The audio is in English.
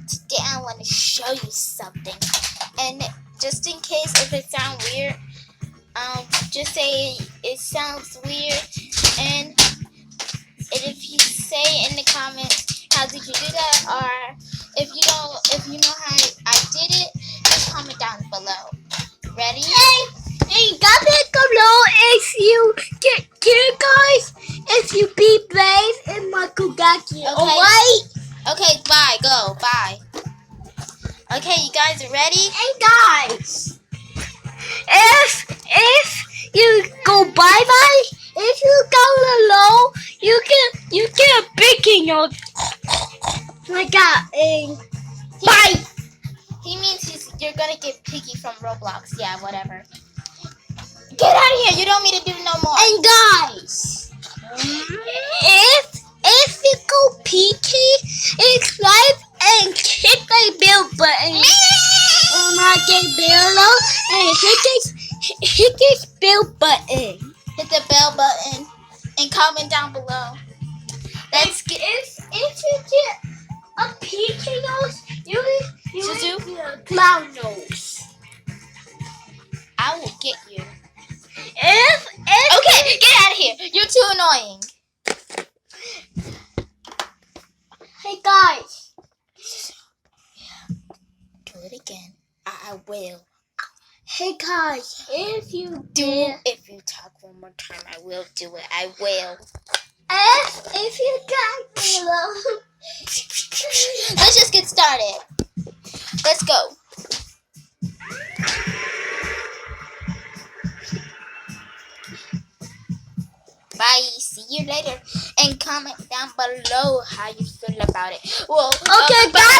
Today I want to show you something. And just in case if it sounds weird, just say it sounds weird. And if you say in the comments how did you do that, or if you know how I did it, just comment down below. Ready? Hey, comment below if you get here, guys. If you be brave and Michael got you. Okay. Alright? Okay, bye. Go. Bye. Okay, you guys are ready? Hey, guys. If you go bye-bye, if you go low, you get a big your like that. Bye. He means you're gonna get Piggy from Roblox. Yeah, whatever. Get out of here! You don't need to do no more. And guys, if you go peeky, subscribe and hit the bell button. And I get below and hit this bell button. Hit the bell button and comment down below. Let's get if you get a peeky nose, you Zuzu? get a clown nose. I will get you. If Okay, get out of here. You're too annoying. Hey guys. Do it again. I will. Hey guys, if you If you talk one more time, I will do it. I will. if you got below. Let's just get started. Let's go. Bye. See you later. And comment down below how you feel about it. Well, Okay, bye.